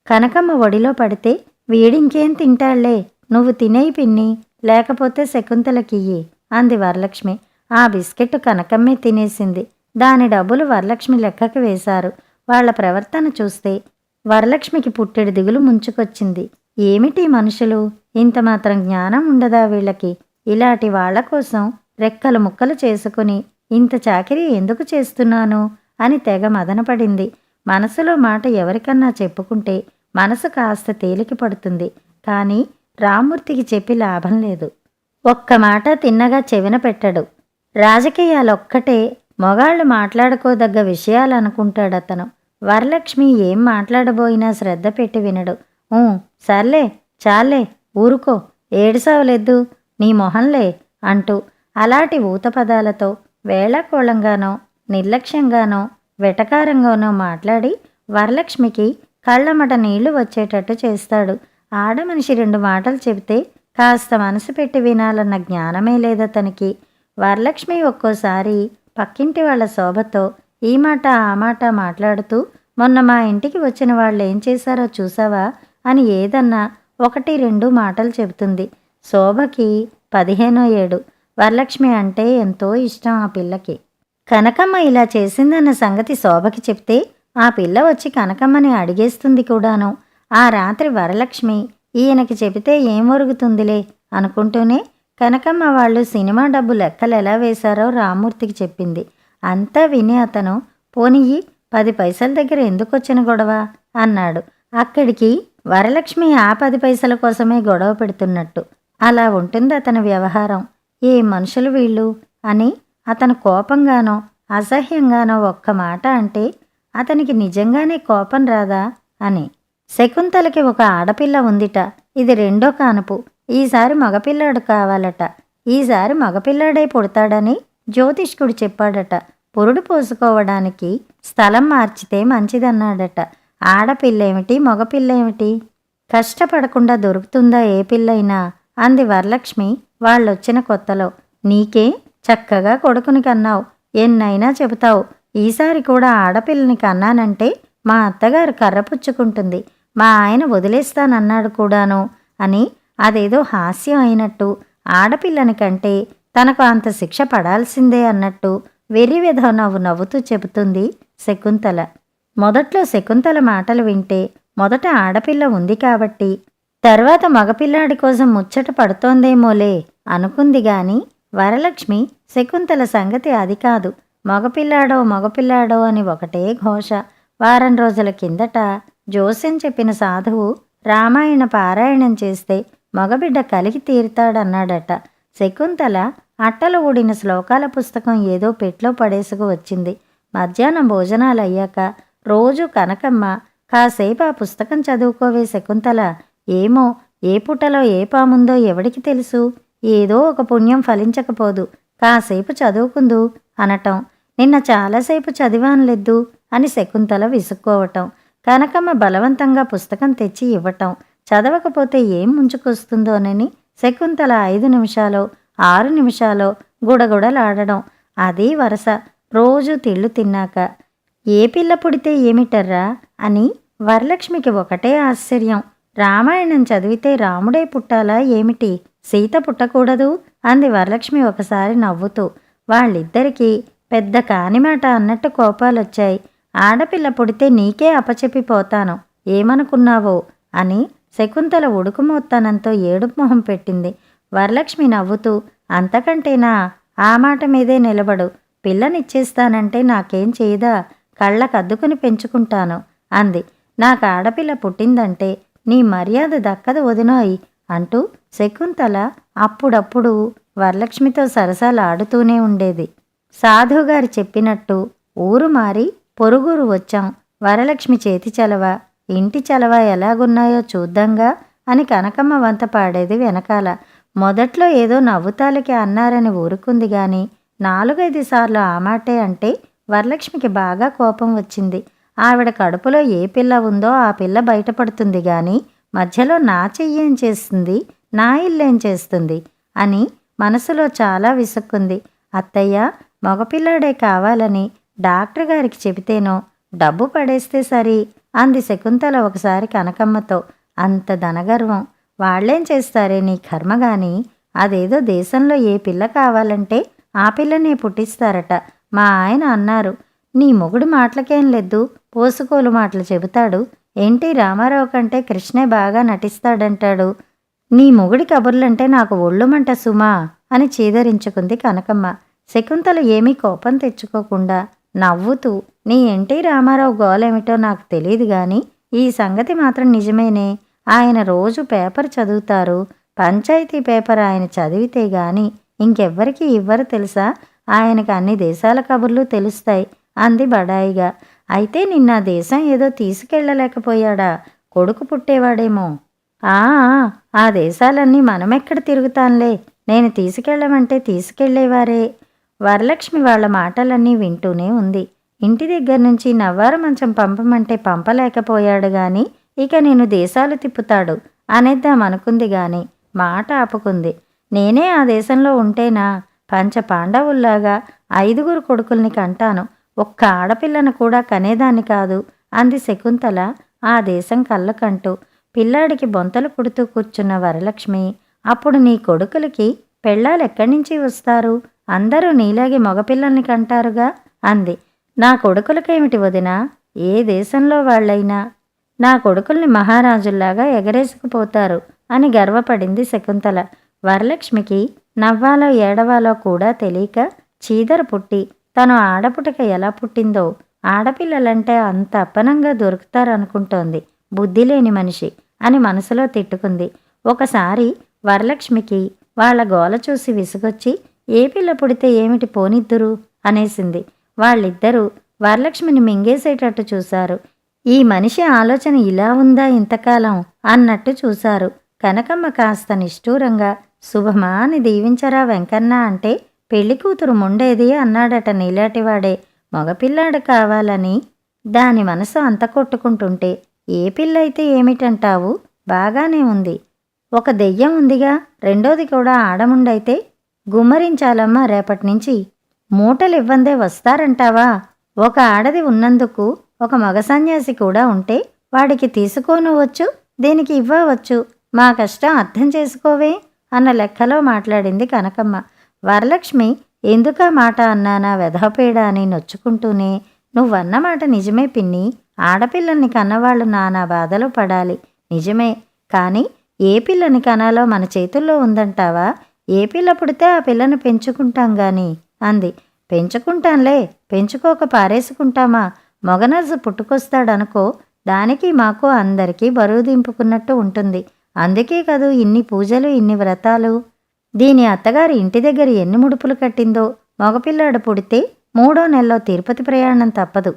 కనకమ్మ ఒడిలో పడితే వీడింకేం తింటాళ్లే, నువ్వు తినేయి పిన్ని, లేకపోతే శకుంతలకియ్యి అంది వరలక్ష్మి. ఆ బిస్కెట్ కనకమ్మే తినేసింది. దాని డబ్బులు వరలక్ష్మి లెక్కకి వేశారు. వాళ్ల ప్రవర్తన చూస్తే వరలక్ష్మికి పుట్టెడు దిగులు ముంచుకొచ్చింది. ఏమిటి మనుషులు, ఇంత మాత్రం జ్ఞానం ఉండదా వీళ్ళకి? ఇలాంటి వాళ్ల కోసం రెక్కలు ముక్కలు చేసుకుని ఇంత చాకిరీ ఎందుకు చేస్తున్నాను అని తెగ మదనపడింది. మనసులో మాట ఎవరికన్నా చెప్పుకుంటే మనసు కాస్త తేలిక పడుతుంది. కానీ రామ్మూర్తికి చెప్పి లాభం లేదు. ఒక్క మాట తిన్నగా చెవిన పెట్టడు. రాజకీయాలొక్కటే మొగాళ్ళు మాట్లాడుకోదగ్గ విషయాలనుకుంటాడతను. వరలక్ష్మి ఏం మాట్లాడబోయినా శ్రద్ధ పెట్టి వినడు. సర్లే చాలే ఊరుకో, ఏడుసావులెద్దు నీ మొహంలే అంటూ అలాంటి ఊత పదాలతో వేళాకోళంగానో నిర్లక్ష్యంగానో వెటకారంగానో మాట్లాడి వరలక్ష్మికి కళ్ళమట నీళ్లు వచ్చేటట్టు చేస్తాడు. ఆడమనిషి 2 మాటలు చెబితే కాస్త మనసు పెట్టి వినాలన్న జ్ఞానమే లేదతనికి. వరలక్ష్మి ఒక్కోసారి పక్కింటి వాళ్ళ శోభతో ఈ మాట ఆ మాట మాట్లాడుతూ మొన్న మా ఇంటికి వచ్చిన వాళ్ళు ఏం చేశారో చూసావా అని ఏదన్నా 1-2 మాటలు చెబుతుంది. శోభకి 15 ఏడు. వరలక్ష్మి అంటే ఎంతో ఇష్టం ఆ పిల్లకి. కనకమ్మ ఇలా చేసిందన్న సంగతి శోభకి చెప్తే ఆ పిల్ల వచ్చి కనకమ్మని అడిగేస్తుంది కూడాను. ఆ రాత్రి వరలక్ష్మి ఈయనకి చెబితే ఏం ఒరుగుతుందిలే అనుకుంటూనే కనకమ్మ వాళ్ళు సినిమా డబ్బు లెక్కలు ఎలా వేశారో రామ్మూర్తికి చెప్పింది. అంతా విని అతను పోనీయి 10 పైసల దగ్గర ఎందుకొచ్చిన గొడవ అన్నాడు. అక్కడికి వరలక్ష్మి ఆ 10 పైసల కోసమే గొడవ పెడుతున్నట్టు. అలా ఉంటుంది అతని వ్యవహారం. ఏ మనుషులు వీళ్ళు అని అతను కోపంగానో అసహ్యంగానో ఒక్క మాట అంటే అతనికి నిజంగానే కోపం రాదా అని. శకుంతలకి ఒక ఆడపిల్ల ఉందిట. ఇది 2వ కానుపు. ఈసారి మగపిల్లాడు కావాలట. ఈసారి మగపిల్లాడే పుడతాడని జ్యోతిష్కుడు చెప్పాడట. పురుడు పోసుకోవడానికి స్థలం మార్చితే మంచిదన్నాడట. ఆడపిల్లేమిటి మగపిల్లేమిటి, కష్టపడకుండా దొరుకుతుందా ఏ పిల్లైనా అంది వరలక్ష్మి వాళ్ళొచ్చిన కొత్తలో. నీకే చక్కగా కొడుకుని కన్నావు, ఎన్నైనా చెబుతావు. ఈసారి కూడా ఆడపిల్లని కన్నానంటే మా అత్తగారు కర్రపుచ్చుకుంటుంది, మా ఆయన వదిలేస్తానన్నాడు కూడాను అని అదేదో హాస్యం అయినట్టు, ఆడపిల్లని కంటే తనకు అంత శిక్ష పడాల్సిందే అన్నట్టు వెర్రివెధవ నవ్వు నవ్వుతూ చెబుతుంది శకుంతల. మొదట్లో శకుంతల మాటలు వింటే మొదట ఆడపిల్ల ఉంది కాబట్టి తర్వాత మగపిల్లాడి కోసం ముచ్చట పడుతోందేమోలే అనుకుంది గాని వరలక్ష్మి శకుంతల సంగతి అది కాదు. మగపిల్లాడో అని ఒకటే ఘోష. వారం రోజుల కిందట జోస్యం చెప్పిన సాధువు రామాయణ పారాయణం చేస్తే మగబిడ్డ కలిగి తీరుతాడన్నాడట. శకుంతల అట్టలు ఊడిన శ్లోకాల పుస్తకం ఏదో పెట్లో పడేసుకు వచ్చింది. మధ్యాహ్నం భోజనాలయ్యాక రోజు కనకమ్మ కాసేపు ఆ పుస్తకం చదువుకోవే శకుంతల, ఏమో ఏ పుటలో ఏ పాముందో ఎవడికి తెలుసు, ఏదో ఒక పుణ్యం ఫలించకపోదు, కాసేపు చదువుకుందు అనటం. నిన్న చాలాసేపు చదివానులెద్దు అని శకుంతల విసుక్కోవటం. కనకమ్మ బలవంతంగా పుస్తకం తెచ్చి ఇవ్వటం. చదవకపోతే ఏం ముంచుకొస్తుందోనని శకుంతల 5 నిమిషాలో 6 నిమిషాలో గుడగుడలాడడం. అదీ వరస. రోజు తిళ్ళు తిన్నాక ఏ పిల్ల పుడితే ఏమిటర్రా అని వరలక్ష్మికి ఒకటే ఆశ్చర్యం. రామాయణం చదివితే రాముడే పుట్టాలా ఏమిటి, సీత పుట్టకూడదు అంది వరలక్ష్మి ఒకసారి నవ్వుతూ. వాళ్ళిద్దరికీ పెద్ద కానిమాట అన్నట్టు కోపాలొచ్చాయి. ఆడపిల్ల పుడితే నీకే అపచెప్పిపోతాను ఏమనుకున్నావో అని శకుంతల ఉడుకుమోత్తనంతో ఏడుపు మొహం పెట్టింది. వరలక్ష్మి నవ్వుతూ అంతకంటేనా, ఆ మాట మీదే నిలబడు, పిల్లనిచ్చేస్తానంటే నాకేం చేయదా, కళ్ళకద్దుకుని పెంచుకుంటాను అంది. నాకు ఆడపిల్ల పుట్టిందంటే నీ మర్యాద దక్కదు వదినోయ్ అంటూ శకుంతల అప్పుడప్పుడు వరలక్ష్మితో సరసాలాడుతూనే ఉండేది. సాధుగారు చెప్పినట్టు ఊరు మారి పొరుగురు వచ్చాం. వరలక్ష్మి చేతి చలవ ఇంటి చలవ ఎలాగున్నాయో చూద్దాంగా అని కనకమ్మ వంత పాడేది వెనకాల. మొదట్లో ఏదో నవ్వుతాలకి అన్నారని ఊరుకుంది గాని 4-5 సార్లు ఆ మాటే అంటే వరలక్ష్మికి బాగా కోపం వచ్చింది. ఆవిడ కడుపులో ఏ పిల్ల ఉందో ఆ పిల్ల బయటపడుతుంది గాని మధ్యలో నా చెయ్యేం చేస్తుంది, నా ఇల్లేం చేస్తుంది అని మనసులో చాలా విసుక్కుంది. అత్తయ్య మగపిల్లాడే కావాలని డాక్టర్ గారికి చెబితేనో డబ్బు పడేస్తే సరి అంది శకుంతల ఒకసారి కనకమ్మతో. అంత ధనగర్వం వాళ్ళేం చేస్తారే నీ కర్మగాని, అదేదో దేశంలో ఏ పిల్ల కావాలంటే ఆ పిల్లనే పుట్టిస్తారట. మా ఆయన అన్నారు. నీ మొగుడు మాటలకేం లేదు, పోసుకోలు మాటలు చెబుతాడు. ఎన్టీ రామారావు కంటే కృష్ణే బాగా నటిస్తాడంటాడు. నీ మొగుడి కబుర్లంటే నాకు ఒళ్ళుమంట సుమా అని చీదరించుకుంది కనకమ్మ. శకుంతల ఏమీ కోపం తెచ్చుకోకుండా నవ్వుతూ నీ ఎన్టీ రామారావు గోలేమిటో నాకు తెలియదు గాని ఈ సంగతి మాత్రం నిజమేనే. ఆయన రోజు పేపర్ చదువుతారు. పంచాయతీ పేపర్ ఆయన చదివితే గాని ఇంకెవ్వరికి ఇవ్వరు తెలుసా. ఆయనకు అన్ని దేశాల కబుర్లు తెలుస్తాయి అంది బడాయిగా. అయితే నిన్న దేశం ఏదో తీసుకెళ్ళలేకపోయాడా? కొడుకు పుట్టేవాడేమో. ఆ ఆ దేశాలన్నీ మనమెక్కడ తిరుగుతాంలే. నేను తీసుకెళ్ళమంటే తీసుకెళ్లేవారే. వరలక్ష్మి వాళ్ల మాటలన్నీ వింటూనే ఉంది. ఇంటి దగ్గర నుంచి నవ్వారు మంచం పంపమంటే పంపలేకపోయాడు గాని ఇక నేను దేశాలు తిప్పుతాడు అనేద్దామనుకుంది గాని మాట ఆపుకుంది. నేనే ఆ దేశంలో ఉంటేనా పంచ పాండవుల్లాగా 5 కొడుకుల్ని కంటాను. ఒక్క ఆడపిల్లను కూడా కనేదాన్ని కాదు అంది శకుంతల ఆ దేశం కళ్ళకంటూ. పిల్లాడికి బొంతలు కుడుతూ కూర్చున్న వరలక్ష్మి, అప్పుడు నీ కొడుకులకి పెళ్ళాలెక్కడి నుంచి వస్తారు? అందరూ నీలాగే మగపిల్లల్ని కంటారుగా అంది. నా కొడుకులకేమిటి వదినా, ఏ దేశంలో వాళ్ళైనా నా కొడుకుల్ని మహారాజుల్లాగా ఎగరేసుకుపోతారు అని గర్వపడింది శకుంతల. వరలక్ష్మికి నవ్వాలో ఏడవాలో కూడా తెలియక చీదర పుట్టి తను ఆడపుటక ఎలా పుట్టిందో, ఆడపిల్లలంటే అంత అప్పనంగా దొరుకుతారనుకుంటోంది. బుద్ధిలేని మనిషి అని మనసులో తిట్టుకుంది. ఒకసారి వరలక్ష్మికి వాళ్ల గోల చూసి విసుగొచ్చి ఏ పిల్ల పుడితే ఏమిటి పోనిద్దురు అనేసింది. వాళ్ళిద్దరూ వరలక్ష్మిని మింగేసేటట్టు చూశారు. ఈ మనిషి ఆలోచన ఇలా ఉందా ఇంతకాలం అన్నట్టు చూశారు. కనకమ్మ కాస్త నిష్ఠూరంగా శుభమా అని దీవించరా వెంకన్న అంటే పెళ్లి కూతురు ముండేది అన్నాడట నీలాటివాడే. మగపిల్లాడు కావాలని దాని మనసు అంత కొట్టుకుంటుంటే ఏ పిల్లయితే ఏమిటంటావు? బాగానే ఉంది. ఒక దెయ్యం ఉందిగా, రెండోది కూడా ఆడముండైతే గుమ్మరించాలమ్మా రేపటినుంచి. మూటలివ్వందే వస్తారంటావా? ఒక ఆడది ఉన్నందుకు ఒక మగ సన్యాసి కూడా ఉంటే వాడికి తీసుకోనవచ్చు, దీనికి ఇవ్వవచ్చు. మా కష్టం అర్థం చేసుకోవే అన్న లెక్కలో మాట్లాడింది కనకమ్మ. వరలక్ష్మి ఎందుకా మాట అన్నానా వెధపేడ అని నొచ్చుకుంటూనే, నువ్వన్నమాట నిజమే పిన్ని, ఆడపిల్లల్ని కన్నవాళ్ళు నానా బాధలు పడాలి నిజమే, కానీ ఏ పిల్లని కనాలో మన చేతుల్లో ఉందంటావా? ఏ పిల్ల పుడితే ఆ పిల్లను పెంచుకుంటాం గాని అంది. పెంచుకుంటాంలే, పెంచుకోక పారేసుకుంటామా? మొగనర్సు పుట్టుకొస్తాడనుకో, దానికి మాకు అందరికీ బరువు దింపుకున్నట్టు ఉంటుంది. అందుకే కదూ ఇన్ని పూజలు, ఇన్ని వ్రతాలు. దీని అత్తగారి ఇంటి దగ్గర ఎన్ని ముడుపులు కట్టిందో. మగపిల్లాడు పుడితే 3వ నెలలో తిరుపతి ప్రయాణం తప్పదు.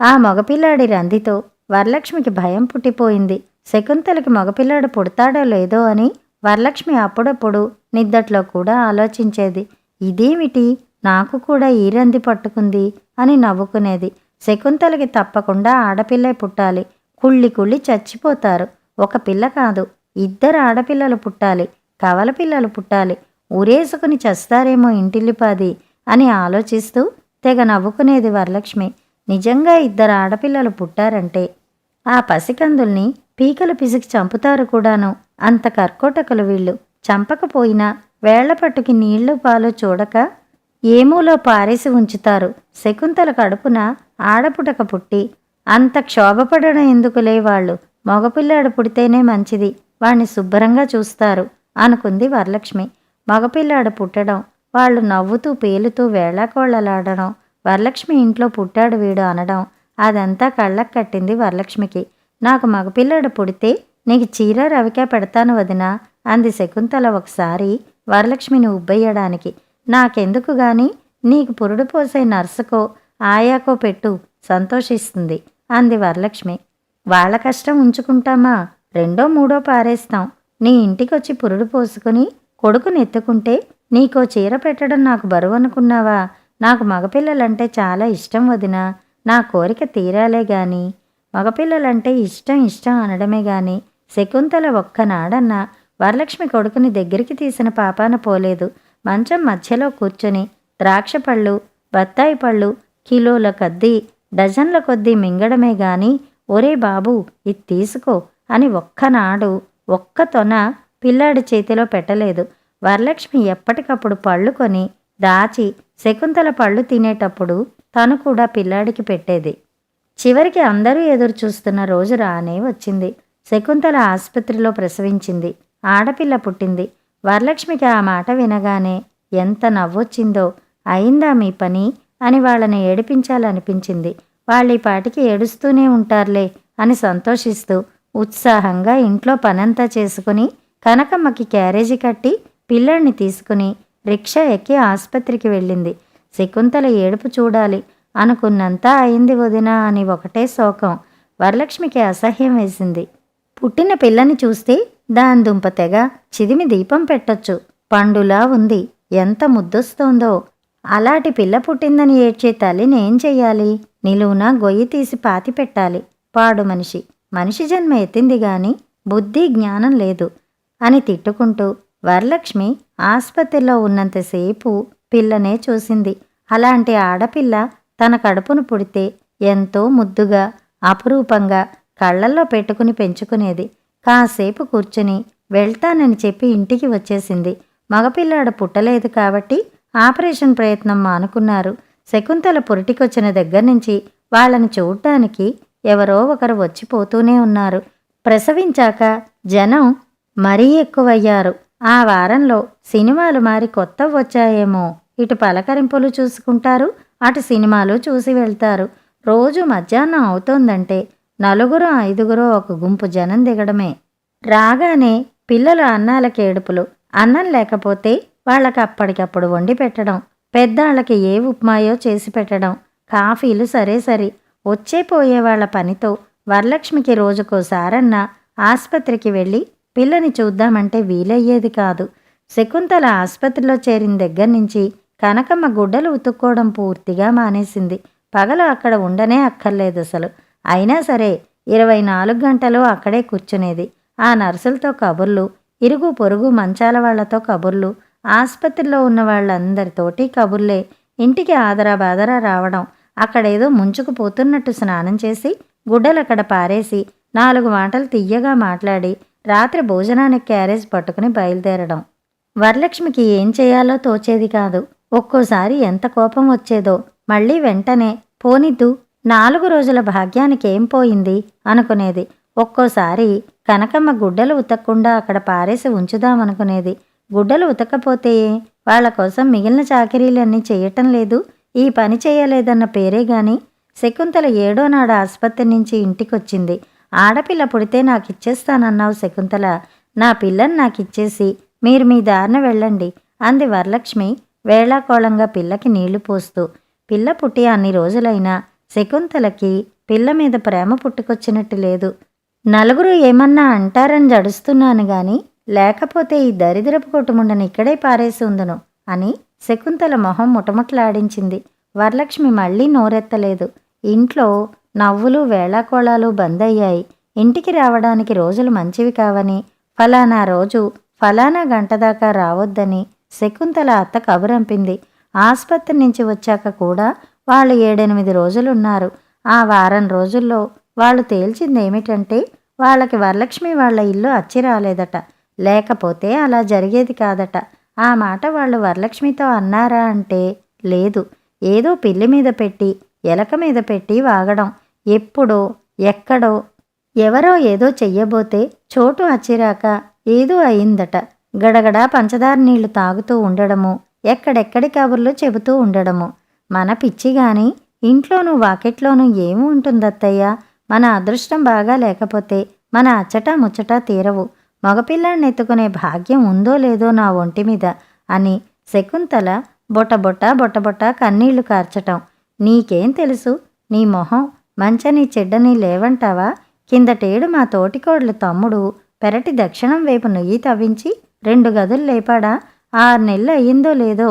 ఆ మగపిల్లాడి రందితో వరలక్ష్మికి భయం పుట్టిపోయింది. శకుంతలకి మగపిల్లాడు పుడతాడో లేదో అని వరలక్ష్మి అప్పుడప్పుడు నిద్దట్లో కూడా ఆలోచించేది. ఇదేమిటి, నాకు కూడా ఈ రంది పట్టుకుంది అని నవ్వుకునేది. శకుంతలకి తప్పకుండా ఆడపిల్లే పుట్టాలి. కుళ్ళి కుళ్ళి చచ్చిపోతారు. ఒక పిల్ల కాదు, 2 ఆడపిల్లలు పుట్టాలి, కవల పిల్లలు పుట్టాలి, ఊరేసుకుని చస్తారేమో ఇంటిల్లిపాది అని ఆలోచిస్తూ తెగ నవ్వుకునేది వరలక్ష్మి. నిజంగా 2 ఆడపిల్లలు పుట్టారంటే ఆ పసికందుల్ని పీకలు పిసికి చంపుతారు కూడాను. అంత కర్కోటకులు వీళ్ళు. చంపకపోయినా వేళ్ల పట్టుకి నీళ్లు పాలు చూడక ఏమూలో పారేసి ఉంచుతారు. శకుంతల కడుపున ఆడపుటక పుట్టి అంత క్షోభపడడం ఎందుకులే, వాళ్ళు మగపిల్లాడు పుడితేనే మంచిది, వాణ్ణి శుభ్రంగా చూస్తారు అనుకుంది వరలక్ష్మి. మగపిల్లాడు పుట్టడం, వాళ్ళు నవ్వుతూ పేలుతూ వేళాకోళ్లలాడడం, వరలక్ష్మి ఇంట్లో పుట్టాడు వీడు అనడం, అదంతా కళ్ళకు కట్టింది వరలక్ష్మికి. నాకు మగపిల్లడు పుడితే నీకు చీర రవిక పెడతాను వదినా అంది శకుంతల ఒకసారి వరలక్ష్మిని ఉబ్బెయ్యడానికి. నాకెందుకు గాని నీకు పురుడు పోసే నర్సుకో ఆయాకో పెట్టు, సంతోషిస్తుంది అంది వరలక్ష్మి. వాళ్ళ కష్టం ఉంచుకుంటామా, రెండో మూడో పారేస్తాం. నీ ఇంటికొచ్చి పురుడు పోసుకుని కొడుకునెత్తుకుంటే నీకో చీర పెట్టడం నాకు బరువనుకున్నావా? నాకు మగపిల్లలంటే చాలా ఇష్టం వదినా, నా కోరిక తీరాలే గాని. మగపిల్లలంటే ఇష్టం ఇష్టం అనడమే గాని శకుంతల ఒక్కనాడన్నా వరలక్ష్మి కొడుకుని దగ్గరికి తీసిన పాపాన పోలేదు. మంచం మధ్యలో కూర్చుని ద్రాక్ష పళ్ళు, బత్తాయి పళ్ళు కిలోల కొద్దీ డజన్ల కొద్దీ మింగడమే గాని ఒరే బాబూ ఇది తీసుకో అని ఒక్కనాడు ఒక్క తొన పిల్లాడి చేతిలో పెట్టలేదు. వరలక్ష్మి ఎప్పటికప్పుడు పళ్ళు కొని దాచి శకుంతల పళ్ళు తినేటప్పుడు తను కూడా పిల్లాడికి పెట్టేది. చివరికి అందరూ ఎదురు చూస్తున్న రోజు రానే వచ్చింది. శకుంతల ఆసుపత్రిలో ప్రసవించింది. ఆడపిల్ల పుట్టింది. వరలక్ష్మికి ఆ మాట వినగానే ఎంత నవ్వొచ్చిందో. అయిందా మీ పని అని వాళ్ళని ఏడిపించాలనిపించింది. వాళ్ళీ పాటికి ఏడుస్తూనే ఉంటారులే అని సంతోషిస్తూ ఉత్సాహంగా ఇంట్లో పనంతా చేసుకుని కనకమ్మకి క్యారేజీ కట్టి పిల్లాడిని తీసుకుని రిక్షా ఎక్కి ఆసుపత్రికి వెళ్ళింది. శకుంతల ఏడుపు చూడాలి అనుకున్నంతా అయింది వదినా అని ఒకటే శోకం. వరలక్ష్మికి అసహ్యం వేసింది. పుట్టిన పిల్లని చూస్తే దాని దుంప తెగ చిదిమి దీపం పెట్టొచ్చు, పండులా ఉంది, ఎంత ముద్దొస్తోందో. అలాంటి పిల్ల పుట్టిందని ఏడ్చే తల్లిని ఏం చెయ్యాలి? నిలువునా గొయ్యి తీసి పాతి పెట్టాలి. పాడు మనిషి, మనిషి జన్మ ఎత్తింది గాని బుద్ధి జ్ఞానం లేదు అని తిట్టుకుంటూ వరలక్ష్మి ఆసుపత్రిలో ఉన్నంతసేపు పిల్లనే చూసింది. అలాంటి ఆడపిల్ల తన కడుపును పుడితే ఎంతో ముద్దుగా అపురూపంగా కళ్ళల్లో పెట్టుకుని పెంచుకునేది. కాసేపు కూర్చుని వెళ్తానని చెప్పి ఇంటికి వచ్చేసింది. మగపిల్లాడు పుట్టలేదు కాబట్టి ఆపరేషన్ ప్రయత్నం మానుకున్నారు. శకుంతల పురిటికొచ్చిన దగ్గర్నుంచి వాళ్ళని చూడ్డానికి ఎవరో ఒకరు వచ్చిపోతూనే ఉన్నారు. ప్రసవించాక జనం మరీ ఎక్కువయ్యారు. ఆ వారంలో సినిమాలు మారి కొత్త వచ్చాయేమో. ఇటు పలకరింపులు చూసుకుంటారు, అటు సినిమాలు చూసి వెళ్తారు. రోజు మధ్యాహ్నం అవుతోందంటే నలుగురో ఐదుగురో ఒక గుంపు జనం దిగడమే. రాగానే పిల్లల అన్నాలకి ఏడుపులు. అన్నం లేకపోతే వాళ్ళకి అప్పటికప్పుడు వండి పెట్టడం, పెద్దాళ్ళకి ఏ ఉప్మాయో చేసి పెట్టడం, కాఫీలు సరే సరి. వచ్చే పోయే వాళ్ల పనితో వరలక్ష్మికి రోజుకోసారన్నా ఆసుపత్రికి వెళ్ళి పిల్లని చూద్దామంటే వీలయ్యేది కాదు. శకుంతల ఆసుపత్రిలో చేరిన దగ్గర్నుంచి కనకమ్మ గుడ్డలు ఉతుక్కోవడం పూర్తిగా మానేసింది. పగలు అక్కడ ఉండనే అక్కర్లేదు అసలు. అయినా సరే 24 గంటలు అక్కడే కూర్చునేది. ఆ నర్సులతో కబుర్లు, ఇరుగు పొరుగు మంచాల వాళ్లతో కబుర్లు, ఆసుపత్రిలో ఉన్న వాళ్ళందరితోటి కబుర్లే. ఇంటికి ఆదరా బాదరా రావడం, అక్కడేదో ముంచుకుపోతున్నట్టు స్నానం చేసి గుడ్డలక్కడ పారేసి 4 మాటలు తియ్యగా మాట్లాడి రాత్రి భోజనానికి క్యారేజ్ పట్టుకుని బయలుదేరడం. వరలక్ష్మికి ఏం చేయాలో తోచేది కాదు. ఒక్కోసారి ఎంత కోపం వచ్చేదో. మళ్ళీ వెంటనే పోనిద్దు, 4 రోజుల భాగ్యానికి ఏం పోయింది అనుకునేది. ఒక్కోసారి కనకమ్మ గుడ్డలు ఉతకకుండా అక్కడ పారేసి ఉంచుదామనుకునేది. గుడ్డలు ఉతకపోతే వాళ్ల కోసం మిగిలిన చాకిరీలన్నీ చెయ్యటం లేదు, ఈ పని చేయలేదన్న పేరే గాని. శకుంతల 7వ నాడు ఆసుపత్రి నుంచి ఇంటికొచ్చింది. ఆడపిల్ల పుడితే నాకిచ్చేస్తానన్నావు శకుంతల, నా పిల్లని నాకిచ్చేసి మీరు మీ దారిన వెళ్ళండి అంది వరలక్ష్మి వేళాకోళంగా పిల్లకి నీళ్లు పోస్తూ. పిల్ల పుట్టి అన్ని రోజులైనా శకుంతలకి పిల్ల మీద ప్రేమ పుట్టుకొచ్చినట్టు లేదు. నలుగురు ఏమన్నా అంటారని జడుస్తున్నాను గాని లేకపోతే ఈ దరిద్రపు కొట్టుముండని ఇక్కడే పారేసి ఉందును అని శకుంతల మొహం ముటముట్లాడించింది. వరలక్ష్మి మళ్లీ నోరెత్తలేదు. ఇంట్లో నవ్వులు వేళాకోళాలు బందయ్యాయి. ఇంటికి రావడానికి రోజులు మంచివి కావని, ఫలానా రోజు ఫలానా గంట దాకా రావద్దని శకుంతల అత్త కబురంపింది. ఆసుపత్రి నుంచి వచ్చాక కూడా వాళ్ళు 7-8 రోజులున్నారు. ఆ వారం రోజుల్లో వాళ్ళు తేల్చిందేమిటంటే వాళ్ళకి వరలక్ష్మి వాళ్ళ ఇల్లు అచ్చి రాలేదట. లేకపోతే అలా జరిగేది కాదట. ఆ మాట వాళ్ళు వరలక్ష్మితో అన్నారా అంటే లేదు. ఏదో పిల్లి మీద పెట్టి ఎలక మీద పెట్టి వాగడం. ఎప్పుడో ఎక్కడో ఎవరో ఏదో చెయ్యబోతే చోటు అచ్చిరాక ఏదో అయిందట. గడగడా పంచదార నీళ్లు తాగుతూ ఉండడము, ఎక్కడెక్కడి కబుర్లు చెబుతూ ఉండడము. మన పిచ్చిగాని ఇంట్లోనూ వాకిట్లోనూ ఏమి ఉంటుందత్తయ్య? మన అదృష్టం బాగా లేకపోతే మన అచ్చటా ముచ్చటా తీరవు. మగపిల్లాన్ని ఎత్తుకునే భాగ్యం ఉందో లేదో నా ఒంటి మీద అని శకుంతల బొటబొట కన్నీళ్లు కార్చటం. నీకేం తెలుసు? నీ మొహం మంచని చెడ్డని లేవంటావా? కిందటేడు మా తోటికోడలు తమ్ముడు పెరటి దక్షిణం వైపు నుయ్యి తవ్వించి 2 గదులు లేపాడా? 6 నెలలు అయ్యిందో లేదో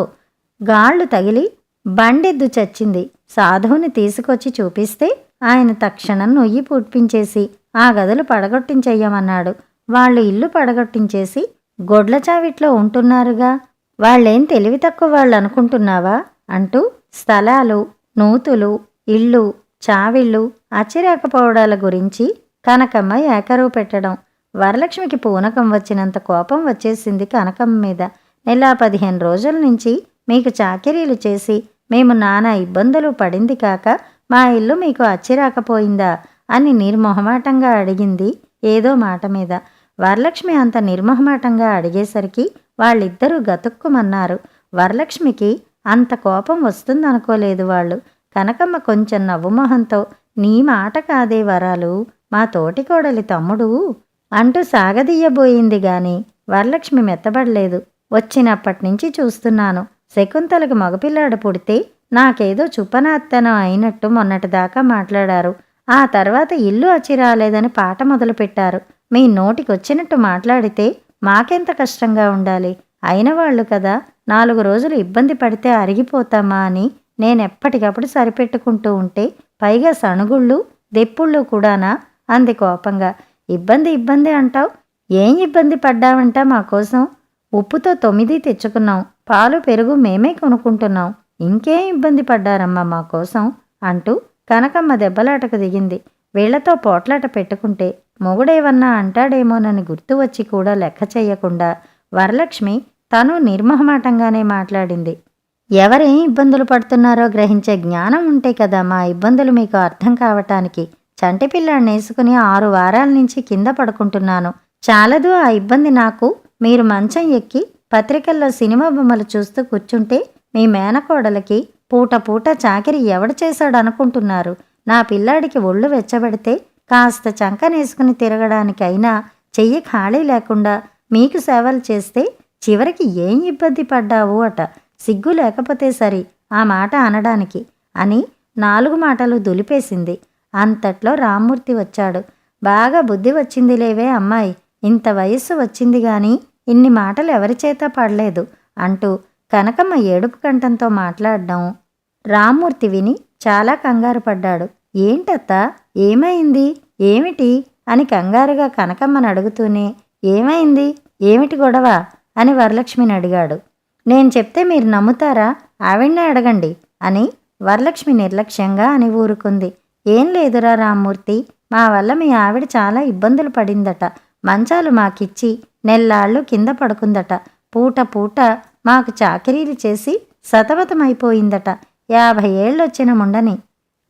గాళ్ళు తగిలి బండెద్దు చచ్చింది. సాధువుని తీసుకొచ్చి చూపిస్తే ఆయన తక్షణం నొయ్యి పుట్పించేసి ఆ గదులు పడగొట్టించెయ్యమన్నాడు. వాళ్ళు ఇల్లు పడగొట్టించేసి గొడ్ల చావిట్లో ఉంటున్నారుగా. వాళ్ళేం తెలివి తక్కువ వాళ్ళు అనుకుంటున్నావా? అంటూ స్థలాలు, నూతులు, ఇళ్ళు, చావిళ్ళు, అచ్చిరాకపోవడాల గురించి కనకమ్మ ఏకరువు పెట్టడం. వరలక్ష్మికి పూనకం వచ్చినంత కోపం వచ్చేసింది కనకమ్మ మీద. నెల 15 రోజుల నుంచి మీకు చాకిరీలు చేసి మేము నానా ఇబ్బందులు పడింది కాక మా ఇల్లు మీకు అచ్చిరాకపోయిందా అని నిర్మొహమాటంగా అడిగింది ఏదో మాట మీద. వరలక్ష్మి అంత నిర్మొహమాటంగా అడిగేసరికి వాళ్ళిద్దరూ గతుక్కుమన్నారు. వరలక్ష్మికి అంత కోపం వస్తుందనుకోలేదు వాళ్ళు. కనకమ్మ కొంచెం నవ్వుమొహంతో, నీ మాట కాదే వరాలు, మా తోటికోడలి తమ్ముడు అంటూ సాగదీయబోయింది గాని వరలక్ష్మి మెత్తబడలేదు. వచ్చినప్పటినుంచి చూస్తున్నాను. శకుంతలకు మగపిల్లాడు పుడితే నాకేదో చుప్పనాత్తనం అయినట్టు మొన్నటిదాకా మాట్లాడారు. ఆ తర్వాత ఇల్లు అచ్చి రాలేదని పాట మొదలుపెట్టారు. మీ నోటికొచ్చినట్టు మాట్లాడితే మాకెంత కష్టంగా ఉండాలి. అయినవాళ్లు కదా, 4 రోజులు ఇబ్బంది పడితే అరిగిపోతామా అని నేనెప్పటికప్పుడు సరిపెట్టుకుంటూ ఉంటే పైగా సణుగుళ్ళు దెప్పుళ్ళు కూడానా అంది కోపంగా. ఇబ్బంది అంటావు. ఏం ఇబ్బంది పడ్డావంట మా కోసం? ఉప్పుతో 9 తెచ్చుకున్నాం. పాలు పెరుగు మేమే కొనుక్కుంటున్నాం. ఇంకేం ఇబ్బంది పడ్డారమ్మా మా కోసం అంటూ కనకమ్మ దెబ్బలాటకు దిగింది. వీళ్లతో పోట్లాట పెట్టుకుంటే మొగుడేవన్నా అంటాడేమోనని గుర్తు వచ్చి కూడా లెక్క చెయ్యకుండా వరలక్ష్మి తను నిర్మొహమాటంగానే మాట్లాడింది. ఎవరేం ఇబ్బందులు పడుతున్నారో గ్రహించే జ్ఞానం ఉంటే కదా మా ఇబ్బందులు మీకు అర్థం కావటానికి. చంటిపిల్లాడిని వేసుకుని 6 వారాల నుంచి కింద పడుకుంటున్నాను. చాలదు ఆ ఇబ్బంది నాకు. మీరు మంచం ఎక్కి పత్రికల్లో సినిమా బొమ్మలు చూస్తూ కూర్చుంటే మీ మేనకోడలకి పూట చాకిరి ఎవడు చేశాడనుకుంటున్నారు? నా పిల్లాడికి ఒళ్ళు వెచ్చబడితే కాస్త చంకనేసుకుని తిరగడానికైనా చెయ్యి ఖాళీ లేకుండా మీకు సేవలు చేస్తే చివరికి ఏం ఇబ్బంది పడ్డావు అట. సిగ్గు లేకపోతే సరి ఆ మాట అనడానికి అని 4 మాటలు దులిపేసింది. అంతట్లో రామ్మూర్తి వచ్చాడు. బాగా బుద్ధి వచ్చిందిలేవే అమ్మాయి, ఇంత వయస్సు వచ్చింది గాని ఇన్ని మాటలు ఎవరిచేత పడలేదు అంటూ కనకమ్మ ఏడుపు కంఠంతో మాట్లాడడం రామ్మూర్తి విని చాలా కంగారు పడ్డాడు. ఏంటత్తా, ఏమైంది, ఏమిటి అని కంగారుగా కనకమ్మని అడుగుతూనే, ఏమైంది, ఏమిటి గొడవ అని వరలక్ష్మిని అడిగాడు. నేను చెప్తే మీరు నమ్ముతారా? ఆవిడ్నే అడగండి అని వరలక్ష్మి నిర్లక్ష్యంగా అని ఊరుకుంది. ఏం లేదురా రామ్మూర్తి, మా వల్ల మీ ఆవిడ చాలా ఇబ్బందులు పడిందట. మంచాలు మాకిచ్చి నెల్లాళ్ళు కింద పడుకుందట. పూట మాకు చాకిరీలు చేసి సతమతమైపోయిందట. 50 ఏళ్ళొచ్చిన ముండని.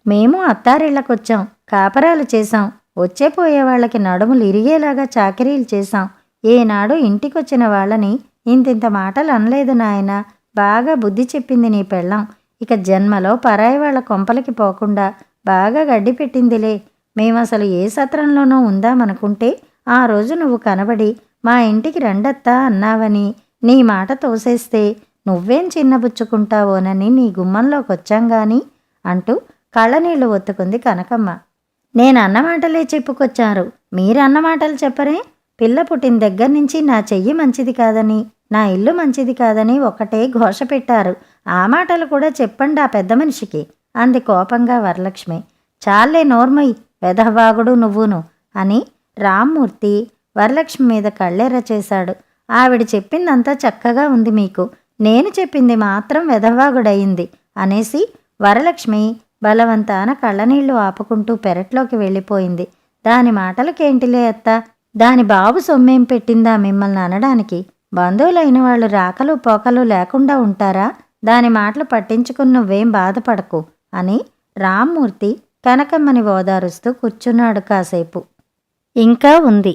మేము అత్తారిళ్లకొచ్చాం, కాపరాలు చేశాం. వచ్చేపోయే వాళ్ళకి నడుములు ఇరిగేలాగా చాకిరీలు చేశాం. ఏనాడు ఇంటికొచ్చిన వాళ్ళని ఇంతింత మాటలు అనలేదు నాయనా. బాగా బుద్ధి చెప్పింది నీ పెళ్ళాం. ఇక జన్మలో పరాయి వాళ్ళ కొంపలకి పోకుండా బాగా గడ్డి పెట్టిందిలే. మేమసలు ఏ సత్రంలోనూ ఉందామనుకుంటే ఆ రోజు నువ్వు కనబడి మా ఇంటికి రండత్తా అన్నావని నీ మాట తోసేస్తే నువ్వేం చిన్నబుచ్చుకుంటావోనని నీ గుమ్మంలోకొచ్చాంగాని అంటూ కళ్ళనీళ్లు ఒత్తుకుంది కనకమ్మ. నేనన్నమాటలే చెప్పుకొచ్చారు, మీరన్నమాటలు చెప్పరే? పిల్ల పుట్టిన దగ్గర నుంచి నా చెయ్యి మంచిది కాదని, నా ఇల్లు మంచిది కాదని ఒకటే ఘోష పెట్టారు. ఆ మాటలు కూడా చెప్పండి ఆ పెద్ద మనిషికి అంది కోపంగా వరలక్ష్మి. చాలే నోర్మయ్, వెధవాగుడు నువ్వును అని రామ్మూర్తి వరలక్ష్మి మీద కళ్ళెర్ర చేశాడు. ఆవిడ చెప్పిందంతా చక్కగా ఉంది మీకు, నేను చెప్పింది మాత్రం వెధవాగుడయింది అనేసి వరలక్ష్మి బలవంతాన కళ్ళనీళ్లు ఆపుకుంటూ పెరట్లోకి వెళ్ళిపోయింది. దాని మాటలకేంటిలే అత్త, దాని బాబు సొమ్మేం పెట్టిందా మిమ్మల్ని అనడానికి? బంధువులైన వాళ్ళు రాకలు పోకలు లేకుండా ఉంటారా? దాని మాటలు పట్టించుకుని నువ్వేం బాధపడకు అని రామ్మూర్తి కనకమ్మని ఓదారుస్తూ కూర్చున్నాడు కాసేపు. ఇంకా ఉంది.